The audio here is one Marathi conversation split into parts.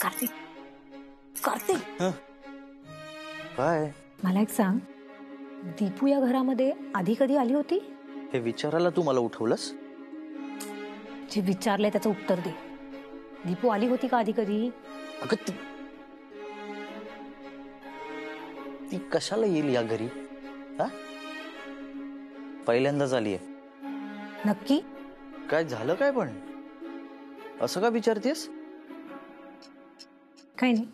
कार्तिक कार्तिक काय? मला एक सांग, दीपू या घरामध्ये आधी कधी आली होती? हे विचारायला तू मला उठवलंस? जे विचारलंय त्याचं उत्तर दे. दीपू आली होती का आधी कधी? अगं ती कशाला येईल या घरी? हा, पहिल्यांदाच आलीये. नक्की? काय झालं काय पण? असं का विचारतेस? काही नाही,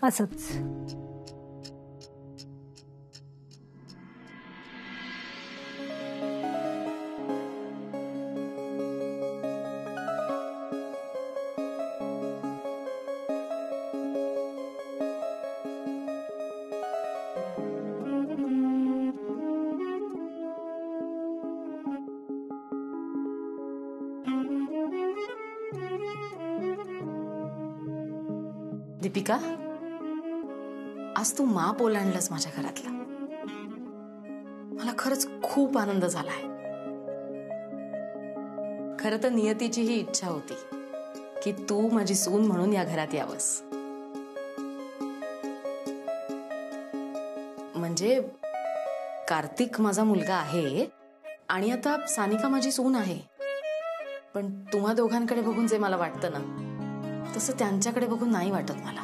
असंच. दीपिका, आज तू माप ओलांडलंस माझ्या घरातला. मला खरंच खूप आनंद झालाय. खरं तर नियतीची ही इच्छा होती की तू माझी सून म्हणून या घरात यावंस. म्हणजे कार्तिक माझा मुलगा आहे आणि आता सानिका माझी सून आहे. पण तुम्हा दोघांकडे बघून जे मला वाटतं ना, तसं त्यांच्याकडे बघून नाही वाटत मला.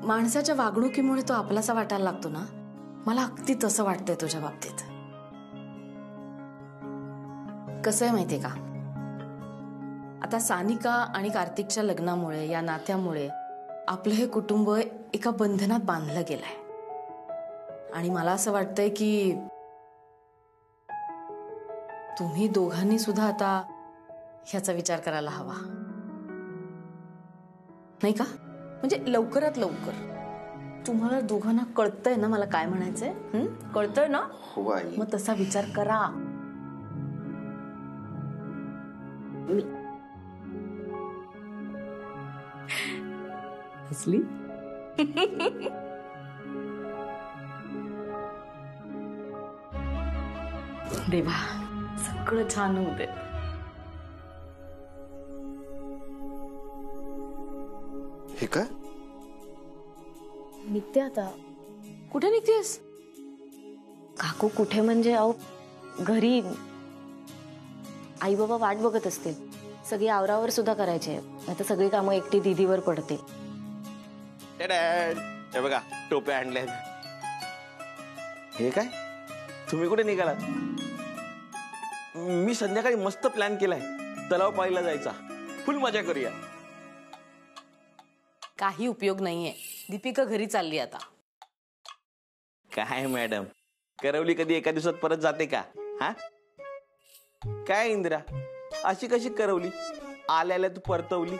माणसाच्या वागणुकीमुळे तो आपलासा वाटायला लागतो ना, मला अगदी तसं वाटतंय तुझ्या बाबतीत. कसं आहे माहितीये का, आता सानिका आणि कार्तिकच्या लग्नामुळे, या नात्यामुळे आपलं हे कुटुंब एका बंधनात बांधलं गेलंय. आणि मला असं वाटतंय की तुम्ही दोघांनी सुद्धा आता ह्याचा विचार करायला हवा, नाही का? म्हणजे लवकरात लवकर. तुम्हाला दोघांना कळतंय ना मला काय म्हणायचंय? कळतंय ना? मग तसा विचार करा. हसली? देवा, सगळं छान होऊ दे. हे काय? निघते आता. कुठे निघतेस? काकू कुठे म्हणजे, अहो घरी आई बाबा वाट बघत असतील. सगळी आवरावर सुद्धा करायचे, आता सगळी कामं एकटी दीदीवर पडते. हे बघा, टोप्या आणल्या. हे काय? तुम्ही कुठे निघालात? मी संध्याकाळी मस्त प्लॅन केलाय, तलाव पाहायला जायचा. फुल मजा करूया. काही उपयोग नाहीये. दीपिका घरी चालली आता. काय मॅडम, करवली कधी एका दिवसात परत जाते का? हा, काय इंदिरा, अशी कशी करवली? आल्याला तू परतवली.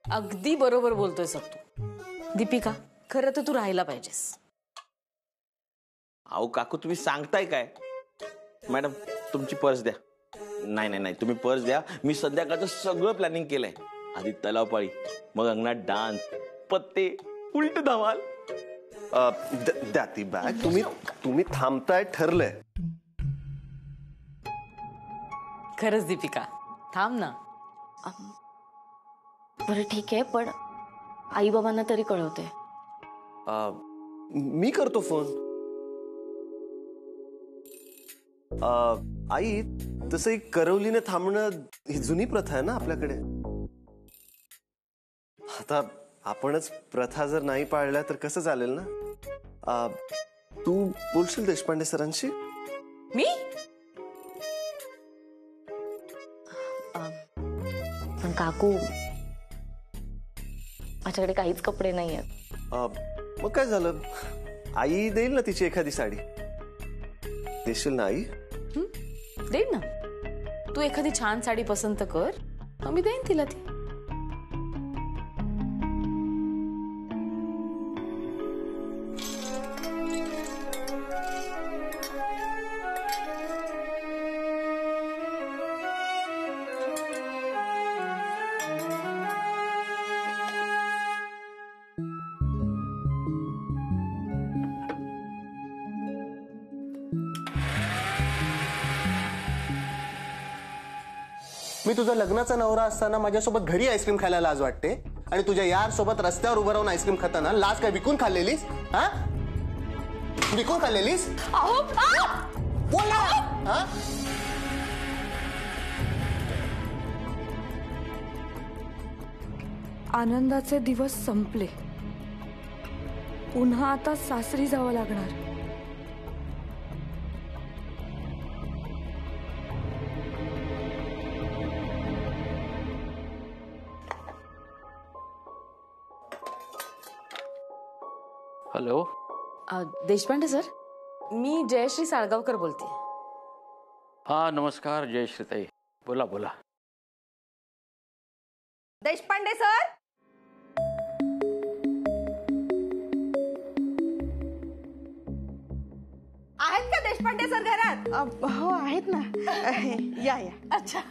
अगदी बरोबर बोलतोय सर तू. दीपिका, खरं तर तू राहायला पाहिजेस. अहो काकू, तुम्ही सांगताय काय? मॅडम, तुमची पर्स द्या. नाही नाही नाही, तुम्ही पर्स द्या. मी संध्याकाळचं सगळं प्लॅनिंग केलंय. आधी तलावपाळी, मग अंगणात डान्स, पत्ते, उलट धमाल. द्या ती बॅग. तुम्ही थांबताय ठरलंय. खरंच दीपिका, थांब ना. बरं ठीक आहे, पण आई बाबांना तरी कळवते. मी करतो फोन. आई, तसं करवलीने थांबणं ही जुनी प्रथा आहे ना आपल्याकडे. आता आपणच प्रथा जर नाही पाळल्या तर कसं चालेल ना? तू बोलशील देशपांडे सरांशी? मी? पण काकू, माझ्याकडे काहीच कपडे नाही आहेत. मग काय झालं, आई देईल ना तिची एखादी साडी. देशील ना आई? देईन ना. तू एखादी छान साडी पसंत कर, मग मी देईन तिला ती. मी तुझा लग्नाचा नवरा असताना माझ्यासोबत घरी आईस्क्रीम खायला लाज वाटते आणि तुझ्या यार सोबत रस्त्यावर उभं राहून आईस्क्रीम खाताना लाज काय विकून खाल्लेलीस? हा, विकून खाल्लेलीस? बोल ना. हा? आनंदाचे दिवस संपले. पुन्हा आता सासरी जावं लागणार. हॅलो. देशपांडे सर, मी जयश्री साळगावकर बोलते. हा नमस्कार जयश्रीताई, बोला बोला. देशपांडे सर, आहेत का देशपांडे सर घरात? हो आहेत ना. या या. अच्छा.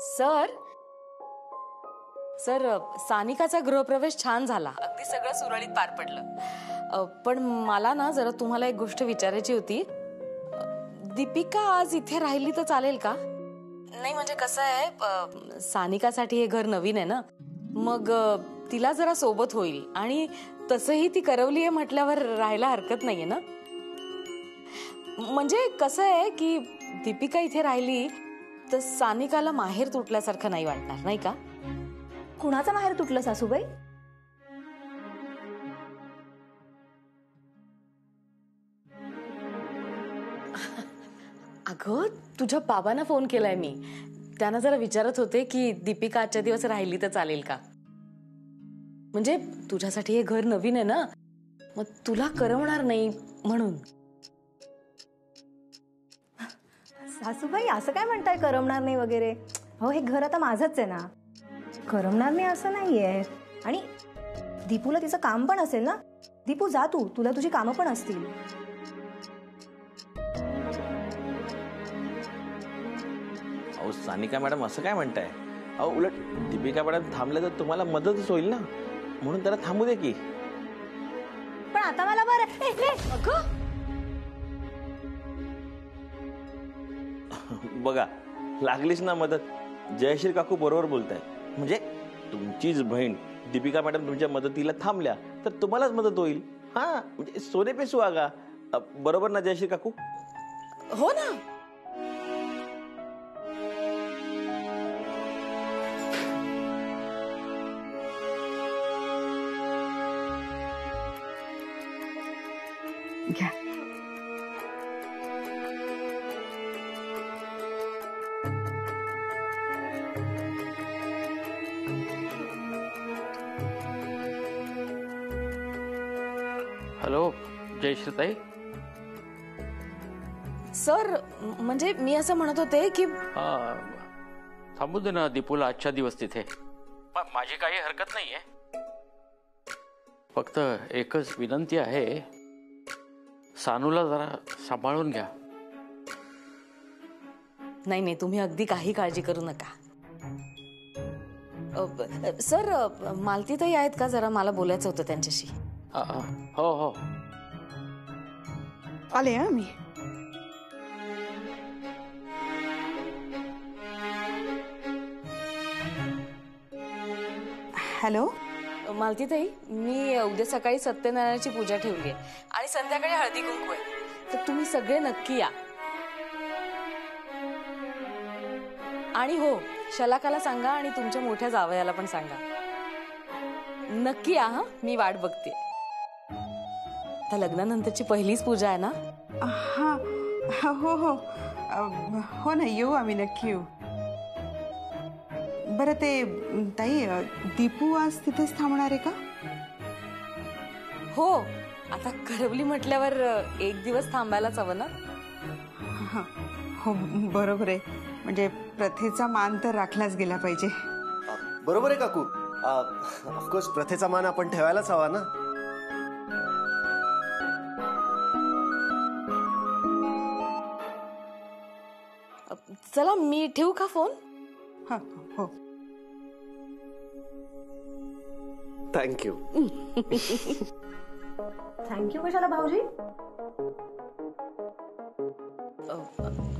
सर सर सानिकाचा गृहप्रवेश छान झाला, अगदी सगळं सुरळीत पार पडलं. पण मला ना जरा तुम्हाला एक गोष्ट विचारायची होती. दीपिका आज इथे राहिली तर चालेल का? नाही म्हणजे कसं आहे, सानिकासाठी हे घर नवीन आहे ना, मग तिला जरा सोबत होईल आणि तसंही ती करवली आहे म्हटल्यावर राहायला हरकत नाहीये ना. म्हणजे कसं आहे की दीपिका इथे राहिली तर सानिकाला माहेर तुटल्यासारखं नाही वाटणार, नाही का? कुणाचं माहेर तुटलं सासूबाई? अगं तुझ्या बाबांना फोन केलाय मी. त्यांना जरा विचारत होते की दीपिका आजच्या दिवस राहिली तर चालेल का. म्हणजे तुझ्यासाठी हे घर नवीन आहे ना, मग तुला करवणार नाही म्हणून. सासूबाई असं काय म्हणताय करमणार नाही वगैरे? हो, हे घर आता माझंच आहे ना, करमणार नाही असं नाहीये. आणि दीपूला तिचं काम पण असेल ना. दीपू जा तू, तुला तुझी कामं पण असतील. अहो सानिका मॅडम असं काय म्हणताय? अहो उलट दीपिका मॅडम थांबल्या तर तुम्हाला मदतच होईल ना, म्हणून त्याला थांबू दे की. पण आता मला बरं. बघा लागलीच ना मदत. जयश्री काकू बरोबर बोलताय. म्हणजे तुमचीच बहीण दीपिका मॅडम तुमच्या मदतीला थांबल्या तर तुम्हालाच मदत होईल. हा म्हणजे सोने पे सुहागा. बरोबर ना जयश्री काकू? हो ना. घ्या. हॅलो जयश्रीताई. सर म्हणजे मी असं म्हणत होते की हा थांबू दे ना दीपूला आजच्या दिवस तिथे. माझी काही हरकत नाहीये. फक्त एकच विनंती आहे, सानूला जरा सांभाळून घ्या. नाही नाही, तुम्ही अगदी काही काळजी करू नका. सर मालतीताई आहेत का? जरा मला बोलायचं होतं त्यांच्याशी. हो हो आले हा मी. हॅलो मालतीताई, मी उद्या सकाळी सत्यनारायणाची पूजा ठेवली आहे आणि संध्याकाळी हळदी कुंकू आहे, तर तुम्ही सगळे नक्की या. आणि हो, शलाकाला सांगा आणि तुमच्या मोठ्या जावयाला पण सांगा. नक्की या हा, मी वाट बघते. आता लग्नानंतरची पहिलीच पूजा आहे ना. हा हो हो हो ना, येऊ आम्ही, नक्की येऊ. बरं ते ताई, दीपू आज तिथेच थांबणार आहे का? हो, आता करवली म्हटल्यावर एक दिवस थांबायलाच हवं ना. हो बरोबर आहे. म्हणजे प्रथेचा मान तर राखलाच गेला पाहिजे. बरोबर आहे काकू. ऑफकोर्स प्रथेचा मान आपण ठेवायलाच हवा ना. चला मी ठेवू का फोन? हा हो. थँक्यू. थँक्यू कशाला भाऊजी?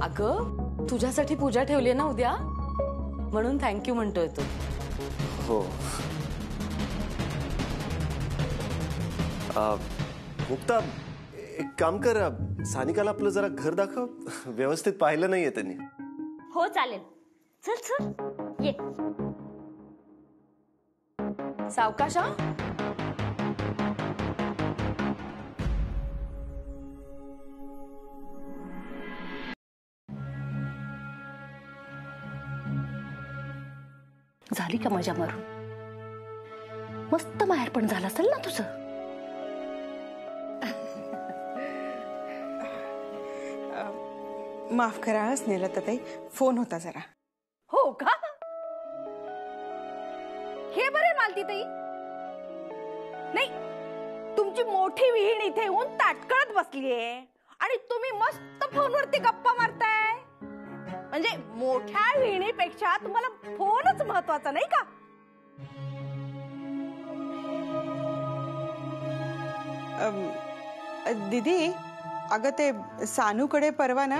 अगं तुझ्यासाठी पूजा ठेवली ना उद्या, म्हणून थँक्यू म्हणतोय तू. हो. मुक्ता, एक काम कर, सानिकाला आपलं जरा घर दाखव. व्यवस्थित पाहिलं नाहीये त्यांनी. हो चालेल. चल चल ये. सावकाशा. झाली का मजा मारून? मस्त माहेर पण झालं असेल ना तुझं. माफ करा स्नेहलताताई, फोन होता जरा. हो का? हे बरे मालतीताई. नाही, तुमची मोठी विहीण इथे येऊन ताटकळत बसलीये आणि तुम्ही मस्त फोनवरती गप्पा मारताय. म्हणजे मोठ्या विहिणीपेक्षा तुम्हाला फोनच महत्वाचा नाही का? दीदी, अगं ते सानूकडे परवा ना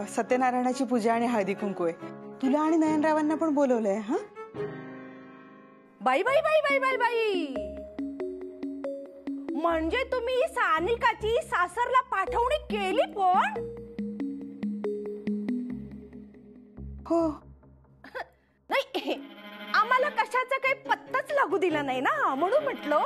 सत्यनारायणाची पूजा आणि हळदी कुंकू आहे. तुला आणि नयनरावांना पण बोलवलंय. हा बाई बाई बाई बाई बाई बाई, म्हणजे तुम्ही सानिकाची सासरला पाठवणी केली पण? हो. नाही, आम्हाला कशाचा काही पत्ताच लागू दिला नाही ना, म्हणून म्हटलं.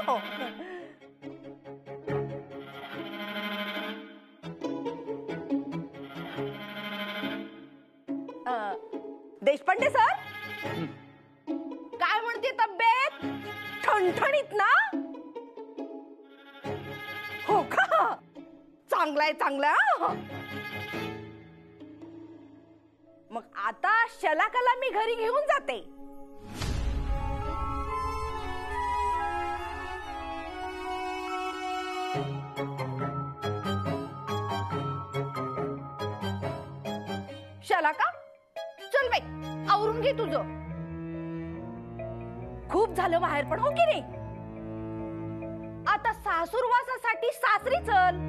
देशपांडे सर, काय म्हणते तब्येत? ठणठणीत ना? हो का? चांगलाय चांगला. मग आता शलाकाला मी घरी घेऊन जाते. शलाका, चल बाई, आवरून घे तुझं. खूप झालं बाहेर पण, हो की नाही? आता सासूरवासासाठी सासरी चल.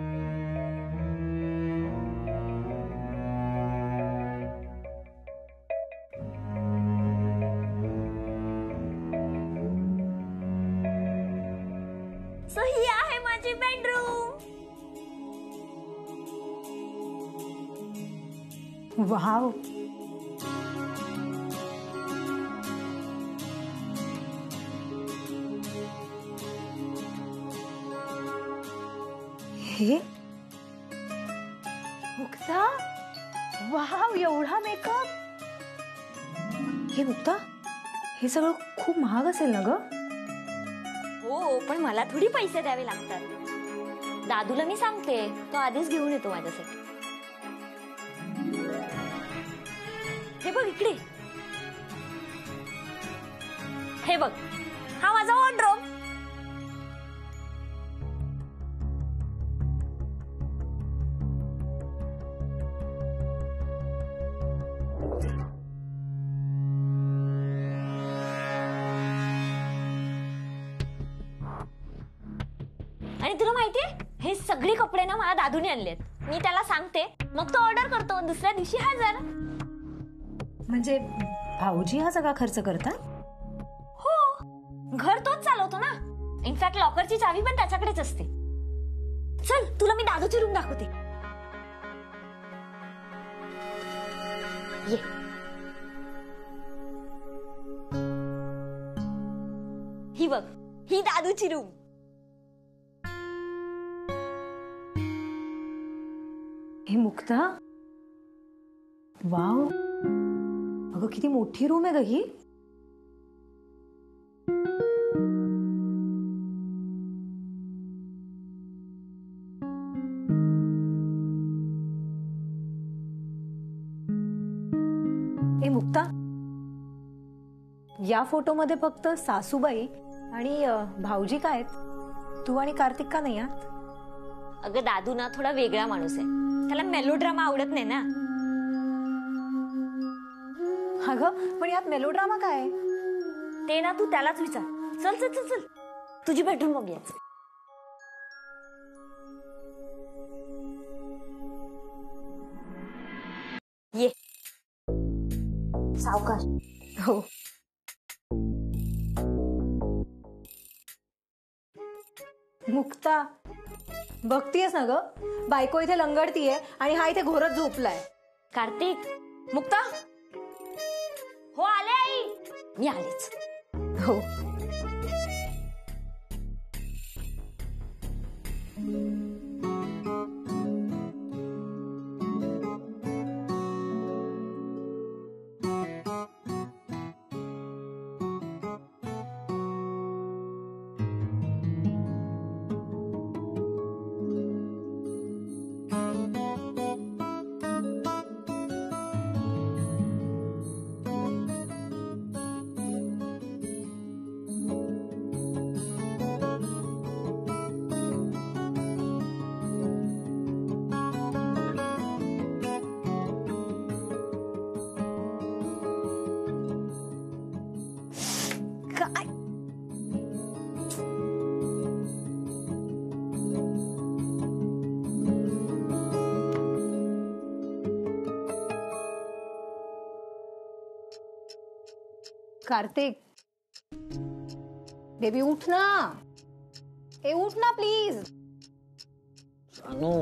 सो ही आहे माझी बेडरूम. वाव, हे मुक्ता, वाव, एवढा मेकअप. हे मुक्ता, हे सगळं खूप महाग असेल ना ग? हो, पण मला थोडी पैसे द्यावे लागतात. दादूला मी सांगते, तो आधीच घेऊन येतो माझ्यासाठी. हे बघ इकडे. हे बघ, हा माझा वॉर्डरोब. आणि तुला माहितीये, हे सगळे कपडे ना मला दादूने आणलेत. मी त्याला सांगते, मग तो ऑर्डर करतो. दुसऱ्या दिवशी हजर. म्हणजे भाऊजी हा सगळा खर्च करतात? हो, घर तोच चालवतो ना. इनफॅक्ट लॉकरची चावी पण त्याच्याकडेच असते. चल, तुला मी दादूची रूम दाखवते. ये. ही बघ, ही दादूची रूम. हे मुक्ता, वाव, अगं किती मोठी रूम आहे ग ही. ए मुक्ता, या फोटोमध्ये फक्त सासूबाई आणि भाऊजी काय आहेत? तू आणि कार्तिक का नाही आहात? अगं दादू ना थोडा वेगळा माणूस आहे. त्याला मेलोड्रामा आवडत नाही ना. अगं पण यात मेलोड्रामा काय आहे? ते ना तू त्यालाच विचार. चल चल चल चल, तुझी भेटून बघूया. ये सावकाश. हो. मुक्ता बघतीयस ना ग, बायको इथे लंगडतीये आणि हा इथे घोरत झोपलाय. कार्तिक, मुक्ता. हो आले आई. मी आलेच. हो. काय कार्तिक, बेबी उठ ना. ए उठ ना प्लीज. सानू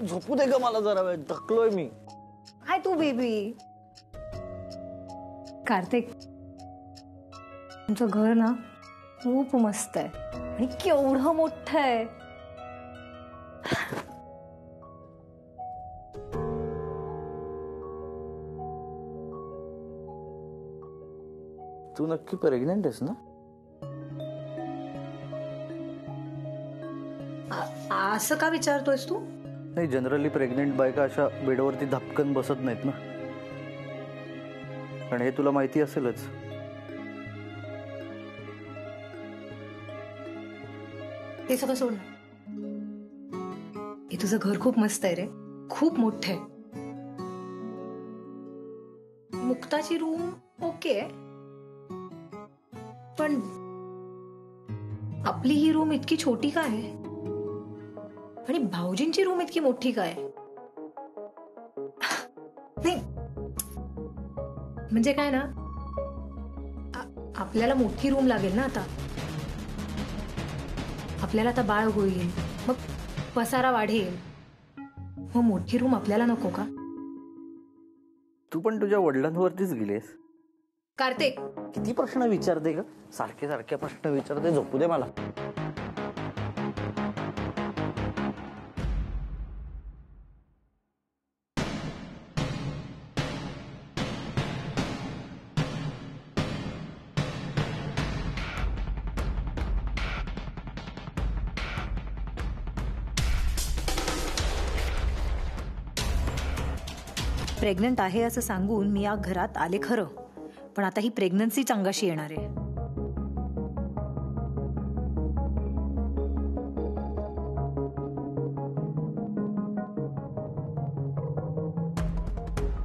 झोपू दे का मला जरा वेळ, थकलोय मी. हाय तू बेबी. कार्तिक, तुमचं घर ना खूप मस्त आहे आणि केवढं मोठं आहे. तू नक्की प्रेग्नेंट आहेस ना? असं का विचारतोयस तू? नाही, जनरली प्रेग्नेंट बायका अशा बेडवरती धपकन बसत नाहीत ना, पण हे तुला माहिती असेलच. ते सगळं सोड ना. हे तुझं घर खूप मस्त आहे रे, खूप मोठं आहे. मुक्ताची रूम ओके, पण आपली ही रूम इतकी छोटी काय आहे आणि भाऊजींची रूम इतकी मोठी काय? नाही म्हणजे काय ना, आपल्याला मोठी रूम लागेल ना आता. आपल्याला आता बाळ होईल, मग पसारा वाढेल, मग मोठी रूम आपल्याला नको का? तू पण तुझ्या वडिलांवरतीच गेलीस. कार्तिक, किती प्रश्न विचारते ग, सारखे सारखे प्रश्न विचारते. झोपू दे मला. प्रेग्नंट आहे असं सांगून मी या घरात आले खरं, पण आता ही प्रेग्नन्सी अंगाशी येणार आहे.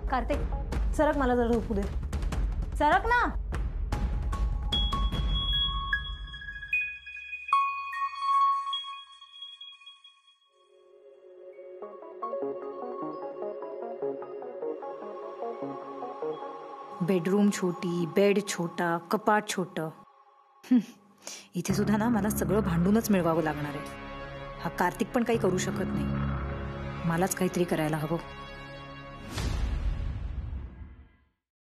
कार्तिक, सरक, मला जरा झोपू दे. सरक ना. बेडरूम छोटी, बेड छोटा, कपाट छोटं. इथे सुद्धा ना मला सगळं भांडूनच मिळवावं लागणार आहे. हा कार्तिक पण काही करू शकत नाही, मलाच काहीतरी करायला हवं.